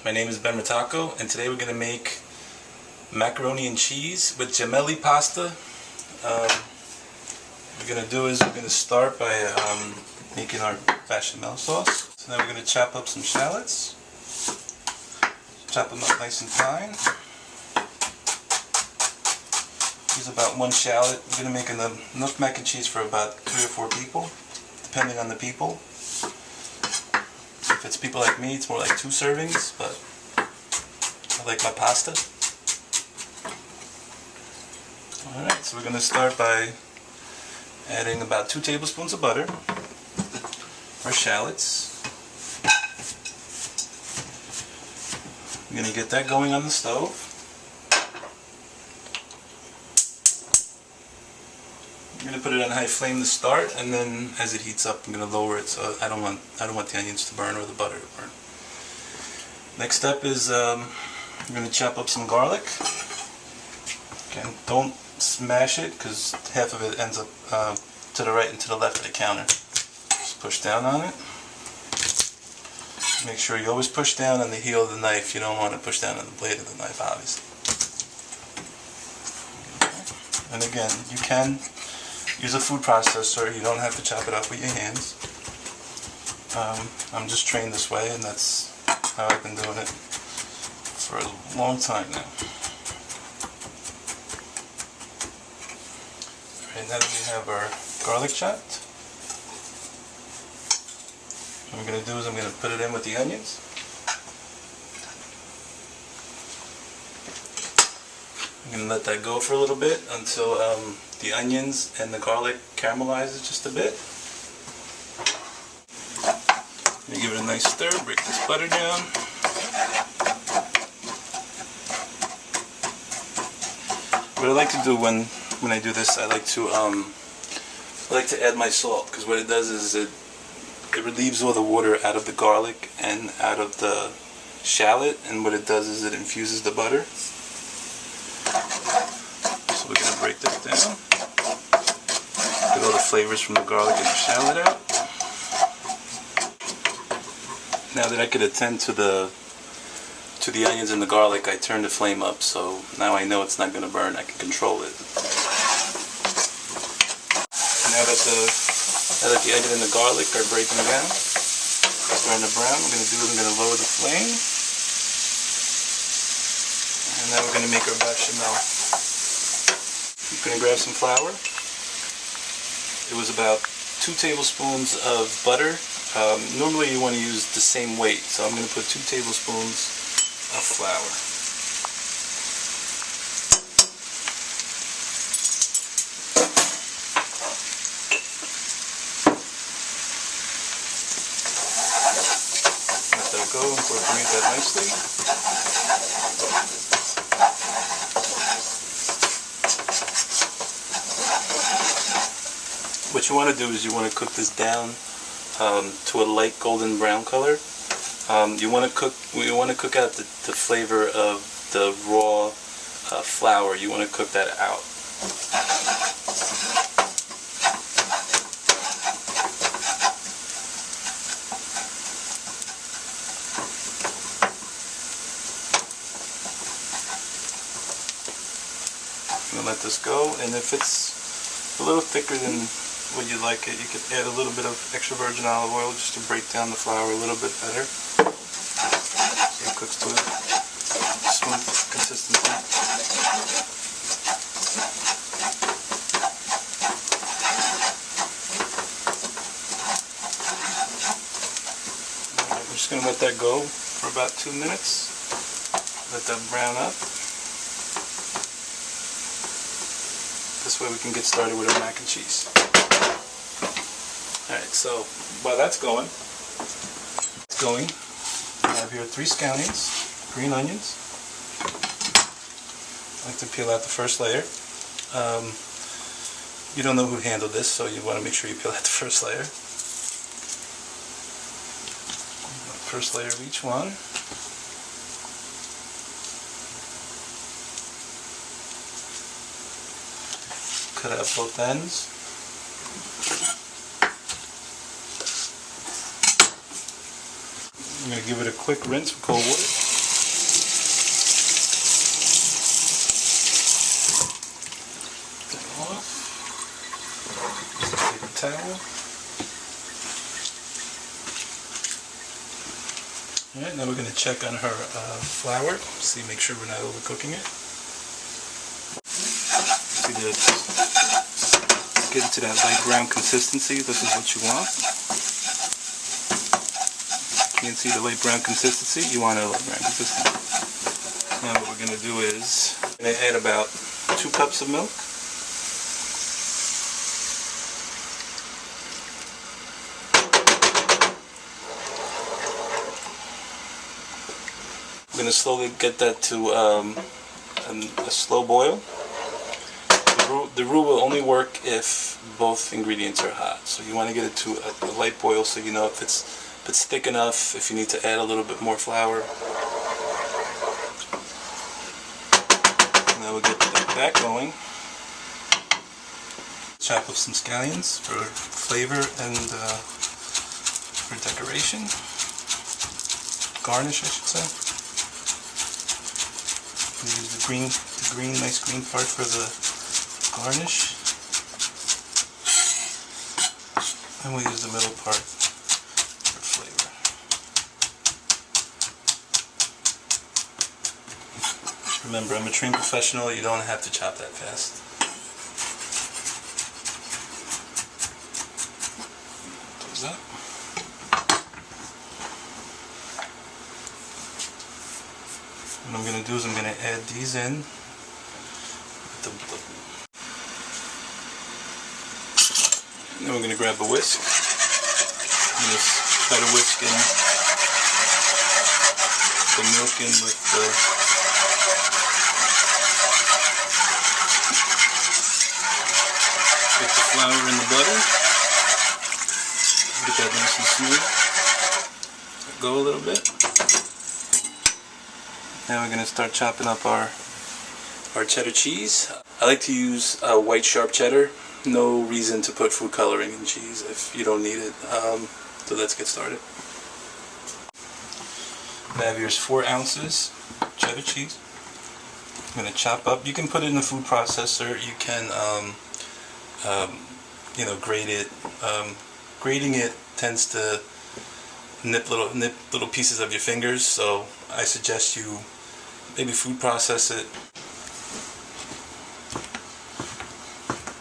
My name is Ben Ritacco, and today we're going to make macaroni and cheese with gemelli pasta. What we're going to do is we're going to start by making our bechamel sauce. So now we're going to chop up some shallots. Chop them up nice and fine. Use about one shallot. We're going to make enough mac and cheese for about 3 or 4 people, depending on the people. If it's people like me, it's more like 2 servings, but I like my pasta. Alright, so we're going to start by adding about 2 tablespoons of butter, our shallots. We're going to get that going on the stove. I'm going to put it on high flame to start, and then as it heats up I'm going to lower it, so I don't want the onions to burn or the butter to burn. Next step is I'm going to chop up some garlic. Again, don't smash it because half of it ends up to the right and to the left of the counter. Just push down on it. Make sure you always push down on the heel of the knife. You don't want to push down on the blade of the knife, obviously. Okay. And again, you can use a food processor. You don't have to chop it up with your hands. I'm just trained this way, and that's how I've been doing it for a long time now. Alright, now that we have our garlic chopped, what I'm going to do is I'm going to put it in with the onions. I'm going to let that go for a little bit until the onions and the garlic caramelizes just a bit. I'm going to give it a nice stir, break this butter down. What I like to do when I do this, I like to add my salt, because what it does is it relieves all the water out of the garlic and out of the shallot, and what it does is it infuses the butter. So we're going to break this down. Get all the flavors from the garlic and the shallot out. Now that I could attend to the onions and the garlic, I turned the flame up, so now I know it's not going to burn. I can control it. Now that the onion and the garlic are breaking down, starting to brown, I'm going to lower the flame, and now we're going to make our bechamel. I'm going to grab some flour. It was about 2 tablespoons of butter. Normally you want to use the same weight, so I'm going to put 2 tablespoons of flour. Let that go, incorporate that nicely. What you want to do is you want to cook this down to a light golden brown color. You want to cook out the flavor of the raw flour. You want to cook that out. I'm going to let this go, and if it's a little thicker than what you like it, you could add a little bit of extra virgin olive oil just to break down the flour a little bit better. So it cooks to a smooth consistency. Alright, we're just going to let that go for about 2 minutes. Let that brown up. This way we can get started with our mac and cheese. Alright, so while that's going, I have here 3 scallions, green onions. I like to peel out the first layer. You don't know who handled this, so you want to make sure you peel out the first layer. First layer of each one. Cut out both ends. I'm going to give it a quick rinse with cold water. towel. Alright, now we're going to check on her flour, see, make sure we're not overcooking it. See, get into that light brown consistency. This is what you want. You can see the light brown consistency. You want a light brown consistency. Now what we're going to do is I'm going to add about 2 cups of milk. I'm going to slowly get that to a slow boil. The roux will only work if both ingredients are hot. So you want to get it to a light boil so you know if it's thick enough, if you need to add a little bit more flour. Now we'll get that going. Chop up some scallions for flavor and for decoration. Garnish, I should say. We use the nice green part for the garnish, and we'll use the middle part for flavor. Remember, I'm a trained professional, you don't have to chop that fast. Close that. What I'm going to do is I'm going to add these in. Then we're going to grab a whisk. I'm going to start a whisk in the milk in with the flour and the butter. Get that nice and smooth. Go a little bit. Now we're going to start chopping up our cheddar cheese. I like to use white sharp cheddar. No reason to put food coloring in cheese if you don't need it. So let's get started. Now here's 4 ounces cheddar cheese. I'm going to chop up. You can put it in the food processor. You can, grate it. Grating it tends to nip little pieces of your fingers. So I suggest you maybe food process it.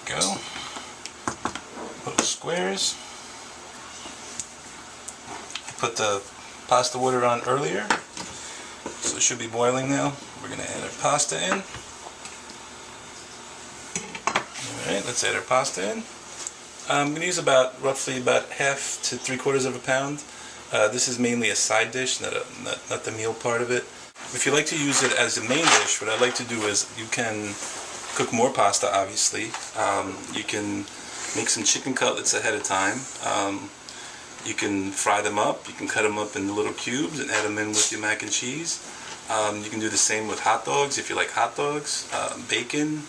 Go. Little squares. I put the pasta water on earlier, so it should be boiling now. We're going to add our pasta in. Alright, let's add our pasta in. I'm going to use roughly about half to 3/4 of a pound. This is mainly a side dish, not the meal part of it. If you like to use it as a main dish, what I like to do is you can cook more pasta, obviously. You can make some chicken cutlets ahead of time. You can fry them up. You can cut them up into little cubes and add them in with your mac and cheese. You can do the same with hot dogs if you like hot dogs. Bacon.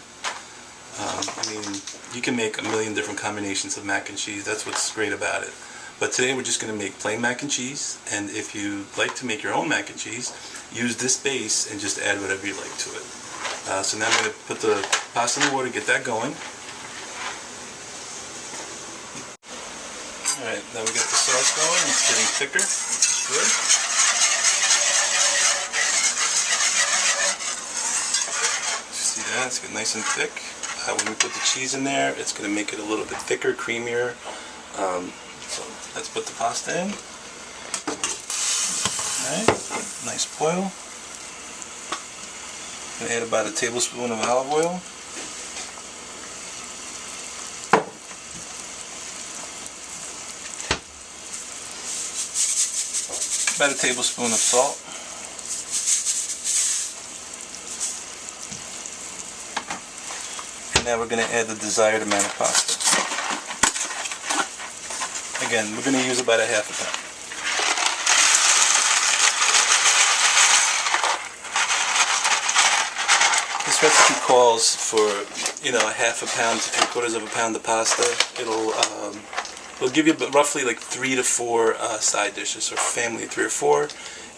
You can make a million different combinations of mac and cheese. That's what's great about it. But today we're just going to make plain mac and cheese, and if you like to make your own mac and cheese, use this base and just add whatever you like to it. So now I'm going to put the pasta in the water, get that going. Alright, now we got the sauce going, it's getting thicker, which is good. See that, it's getting nice and thick. When we put the cheese in there, it's going to make it a little bit thicker, creamier. So let's put the pasta in. Alright, nice boil. I'm going to add about a tablespoon of olive oil. About a tablespoon of salt. And now we're going to add the desired amount of pasta. Again, we're going to use about a half a pound. This recipe calls for, a half a pound to 3/4 of a pound of pasta. It'll give you roughly like 3 to 4 side dishes, or family of 3 or 4.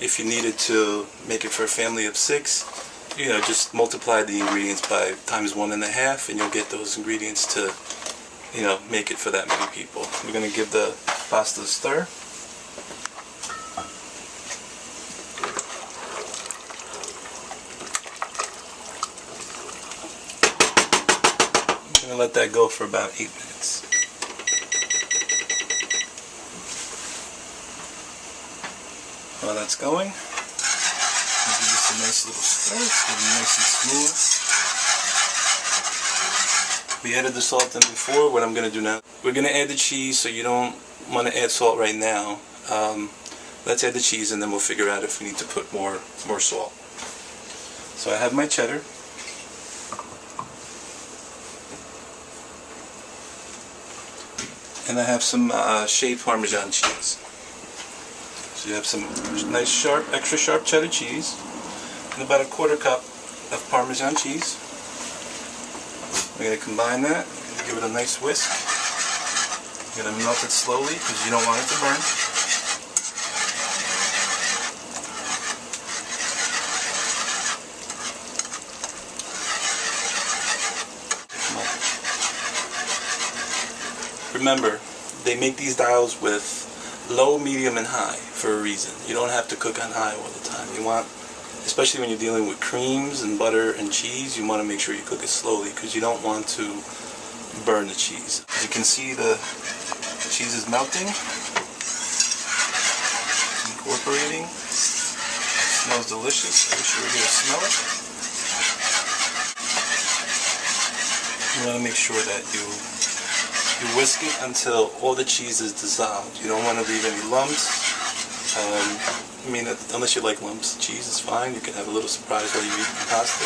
If you needed to make it for a family of 6, just multiply the ingredients by times 1.5, and you'll get those ingredients to make it for that many people. We're going to give the pasta a stir. I'm going to let that go for about 8 minutes. While that's going, I'll give this a nice little stir. It's getting nice and smooth. We added the salt in before. What I'm going to do now, we're going to add the cheese, so you don't want to add salt right now. Let's add the cheese and then we'll figure out if we need to put more salt. So I have my cheddar. And I have some shaved Parmesan cheese. So you have some nice sharp, extra sharp cheddar cheese and about a 1/4 cup of Parmesan cheese. We're going to combine that, give it a nice whisk. You're going to melt it slowly because you don't want it to burn. Remember, they make these dials with low, medium, and high for a reason. You don't have to cook on high all the time. You want, especially when you're dealing with creams and butter and cheese, you want to make sure you cook it slowly because you don't want to burn the cheese. As you can see, the cheese is melting, incorporating. It smells delicious. I wish you were here to smell it. You want to make sure that you whisk it until all the cheese is dissolved. You don't want to leave any lumps. Unless you like lumps, cheese is fine. You can have a little surprise while you eat the pasta.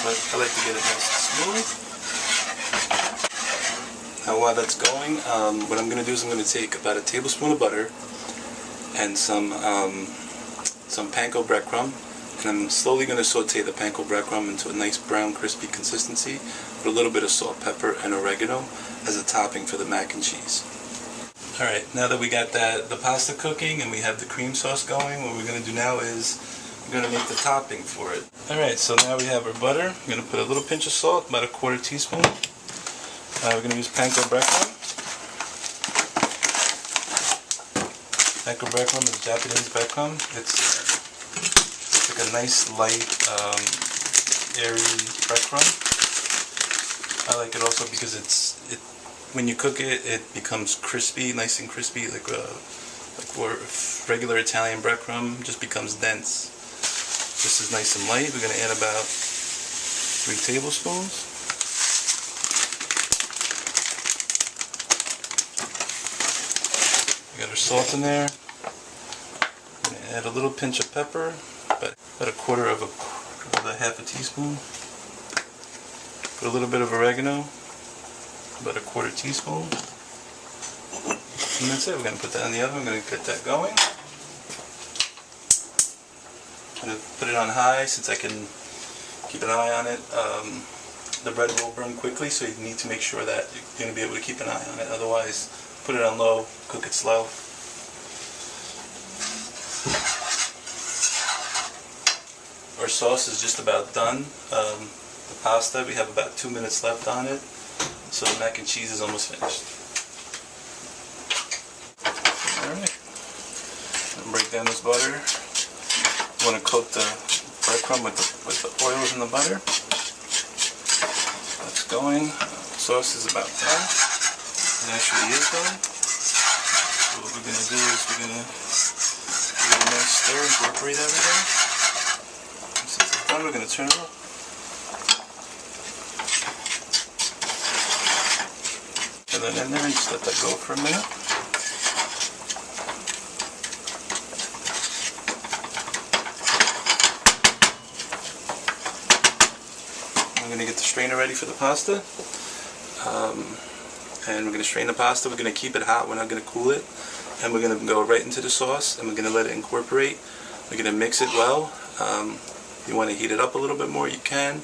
But I like to get it nice and smooth. Now while that's going, what I'm going to do is I'm going to take about a tablespoon of butter and some panko breadcrumb, and I'm slowly going to saute the panko breadcrumb into a nice brown crispy consistency with a little bit of salt, pepper, and oregano as a topping for the mac and cheese. Alright, now that we got the pasta cooking and we have the cream sauce going, what we're going to do now is we're going to make the topping for it. Alright, so now we have our butter. I'm going to put a little pinch of salt, about a 1/4 teaspoon. We're going to use panko breadcrumb. Panko breadcrumb is Japanese breadcrumb. It's like a nice light, airy breadcrumb. I like it also because when you cook it, it becomes crispy, nice and crispy, like regular Italian breadcrumb just becomes dense. This is nice and light. We're going to add about 3 tablespoons. We got our salt in there. I'm going to add a little pinch of pepper, about a 1/4 teaspoon. Put a little bit of oregano, about a 1/4 teaspoon. And that's it. We're going to put that in the oven. I'm going to get that going. I'm going to put it on high since I can keep an eye on it. The bread will burn quickly, so you need to make sure that you're going to be able to keep an eye on it. Otherwise, put it on low, cook it slow. Our sauce is just about done. The pasta, we have about 2 minutes left on it, so the mac and cheese is almost finished. Alright, break down this butter. You want to coat the breadcrumb with the oils and the butter. That's going. The sauce is about done. It actually is done. So what we're going to do is we're going to give it a nice stir, incorporate everything. Since it's done, we're going to turn it off. And then in there, you just let that go for a minute. I'm going to get the strainer ready for the pasta. And we're going to strain the pasta. We're going to keep it hot. We're not going to cool it. And we're going to go right into the sauce. And we're going to let it incorporate. We're going to mix it well. If you want to heat it up a little bit more, you can.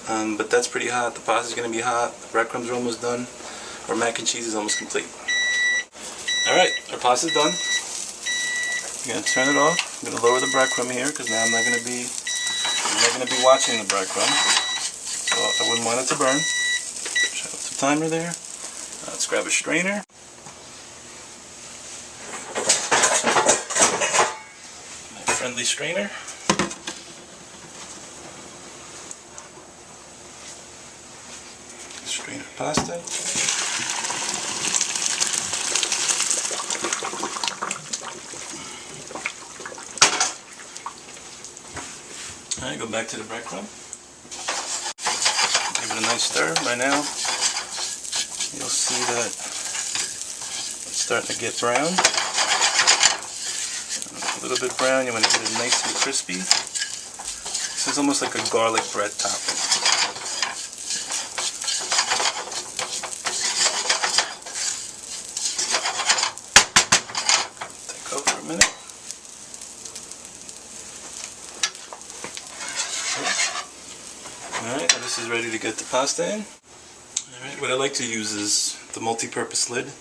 But that's pretty hot. The pasta's going to be hot. The breadcrumbs are almost done. Our mac and cheese is almost complete. Alright, our pasta's done. I'm going to turn it off. I'm going to lower the breadcrumb here because now I'm not going to be watching the breadcrumb. So I wouldn't want it to burn. Try not to timer there. Let's grab a strainer. My friendly strainer. Strainer pasta. Alright, go back to the breadcrumb. Give it a nice stir. By now, you'll see that it's starting to get brown. A little bit brown, you want to get it nice and crispy. This is almost like a garlic bread topping. Let that go for a minute. Alright, now this is ready to get the pasta in. Alright, what I like to use is the multi-purpose lid.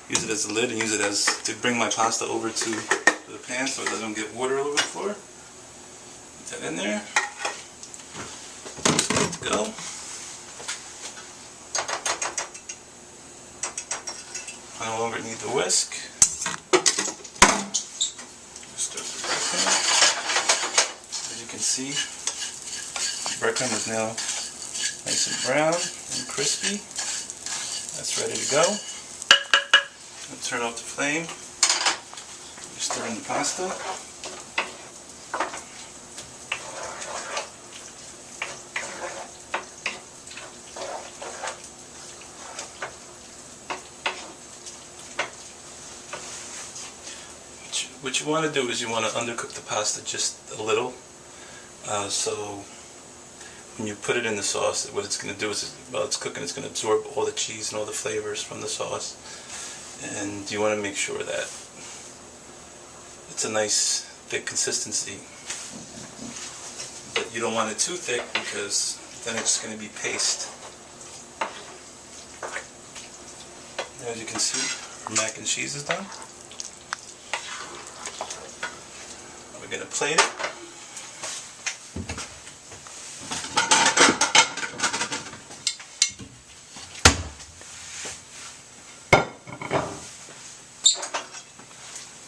Use it as a lid and use it as to bring my pasta over to the pan so it doesn't get water all over the floor. Put that in there. It's good to go. I no longer need the whisk. Just stir the breadcrumb. As you can see, the breadcrumb is now nice and brown and crispy. That's ready to go. I'll turn off the flame. Stir in the pasta. What you want to do is you want to undercook the pasta just a little. So when you put it in the sauce, what it's going to do is, while it's cooking, it's going to absorb all the cheese and all the flavors from the sauce. And you want to make sure that it's a nice thick consistency. But you don't want it too thick because then it's going to be paste. As you can see, our mac and cheese is done. We're going to plate it.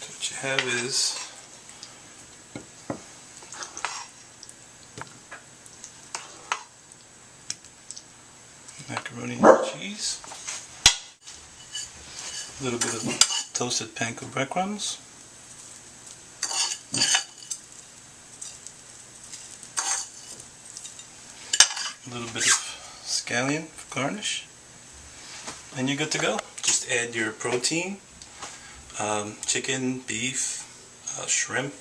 What you have is macaroni and cheese, a little bit of toasted panko breadcrumbs, a little bit of scallion for garnish, and you're good to go. Just add your protein, chicken, beef, shrimp,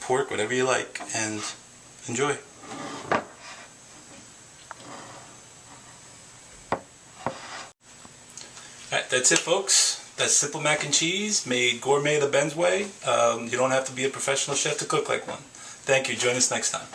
pork, whatever you like, and enjoy. Alright, that's it, folks. That's simple mac and cheese made gourmet the Ben's way. You don't have to be a professional chef to cook like one. Thank you. Join us next time.